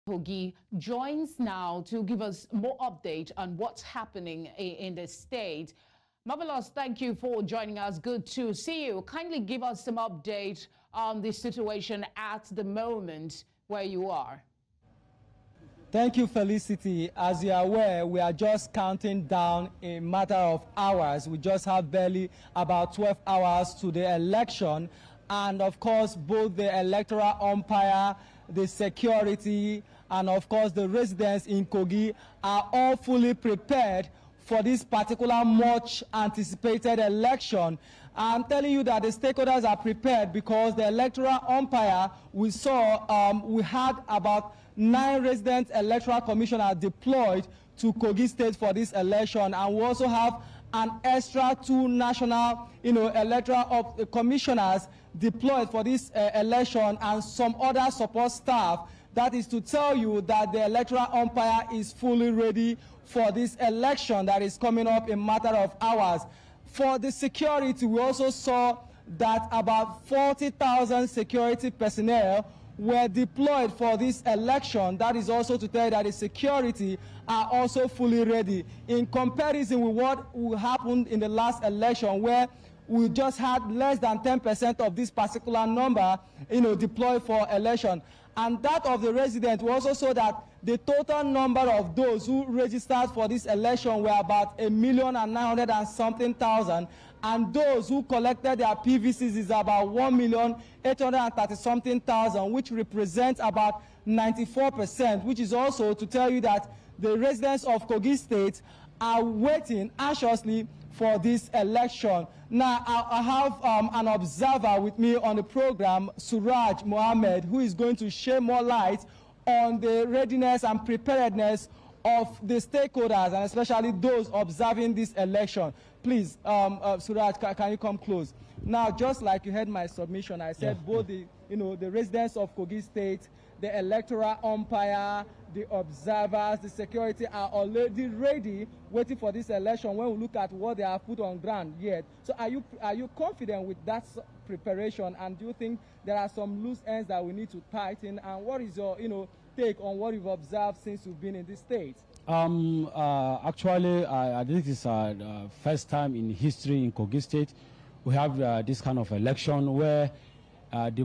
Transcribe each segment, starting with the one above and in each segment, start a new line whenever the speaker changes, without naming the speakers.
Kogi joins now to give us more update on what's happening in the state. Marvelous, thank you for joining us. Good to see you. Kindly give us some update on the situation at the moment where you are.
Thank you, Felicity. As you are aware, we are just counting down a matter of hours. We just have barely about 12 hours to the election. And of course, both the electoral umpire, the security, and of course, the residents in Kogi are all fully prepared for this particular much anticipated election. I'm telling you that the stakeholders are prepared because the electoral umpire we saw, we had about 9 resident electoral commissioners deployed to Kogi State for this election, and we also have an extra 2 national, electoral commissioners deployed for this election and some other support staff. That is to tell you that the electoral umpire is fully ready for this election that is coming up in a matter of hours. For the security, we also saw that about 40,000 security personnel were deployed for this election. That is also to tell you that the security are also fully ready. In comparison with what happened in the last election, where we just had less than 10% of this particular number, deployed for election. And that of the residents, we also saw that the total number of those who registered for this election were about 1,900,000 and something, and those who collected their PVCs is about 1,830,000 something, which represents about 94%, which is also to tell you that the residents of Kogi State are waiting anxiously for this election. Now, I have an observer with me on the program, Suraj Muhammed, who is going to shed more light on the readiness and preparedness of the stakeholders, and especially those observing this election. Please, Suraj, can you come close? Now, just like you heard my submission, I said both the residents of Kogi State, the electoral umpire, the observers, the security are already ready, waiting for this election when we look at what they have put on ground yet. So are you confident with that preparation, and do you think there are some loose ends that we need to tighten? And what is your take on what you've observed since you've been in this state?
Actually, I think it's first time in history in Kogi State we have this kind of election where the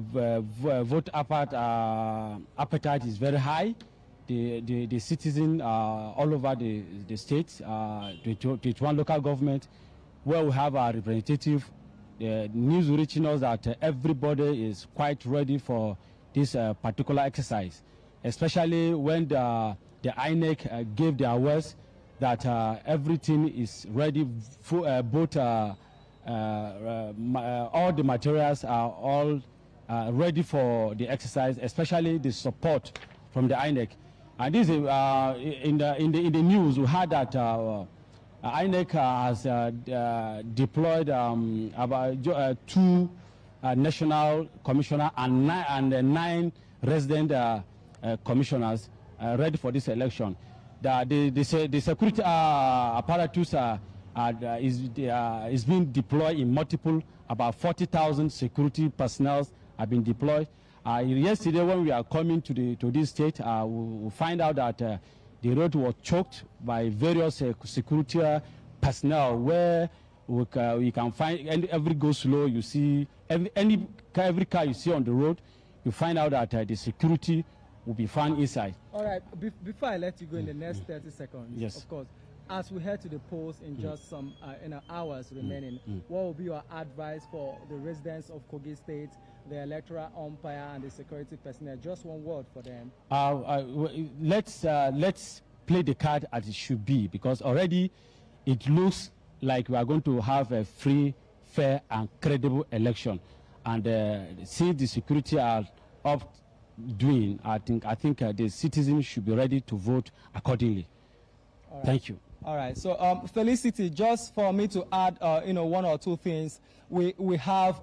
vote appetite is very high. The citizens all over the state, 21 local government, where we have our representative. The news reaching us that everybody is quite ready for this particular exercise, especially when the INEC gave their words that everything is ready for both. All the materials are all ready for the exercise, especially the support from the INEC. And this is in the news we heard that INEC has deployed about 2 national commissioners and 9 resident commissioners ready for this election. The security apparatus is being deployed in multiple, about 40,000 security personnel have been deployed. Yesterday when we are coming to this state, we find out that the road was choked by various security personnel, where we can find every go slow you see, every car you see on the road, you find out that the security will be found inside.
All right, before I let you go in the next 30 seconds,
yes,
of course, as we head to the polls in just some hours remaining, what will be your advice for the residents of Kogi State, the electoral umpire, and the security personnel? Just one word for them.
Let's play the card as it should be, because already it looks like we are going to have a free, fair, and credible election. And since the security are up doing, I think the citizens should be ready to vote accordingly.
All right.
Thank you.
All right. So, Felicity, just for me to add, 1 or 2 things, we have,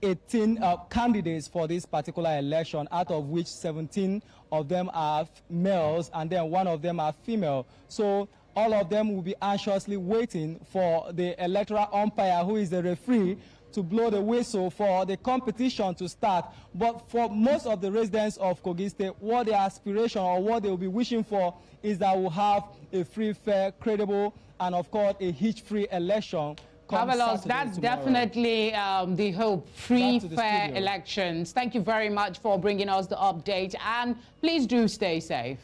18 candidates for this particular election, out of which 17 of them are males, and then 1 of them are female. So all of them will be anxiously waiting for the electoral umpire, who is the referee, to blow the whistle for the competition to start. But for most of the residents of Kogi State, what their aspiration or what they will be wishing for is that we'll have a free, fair, credible, and of course a hitch-free election.
Marvelous. That's definitely the hope. Free, fair elections. Thank you very much for bringing us the update, and please do stay safe.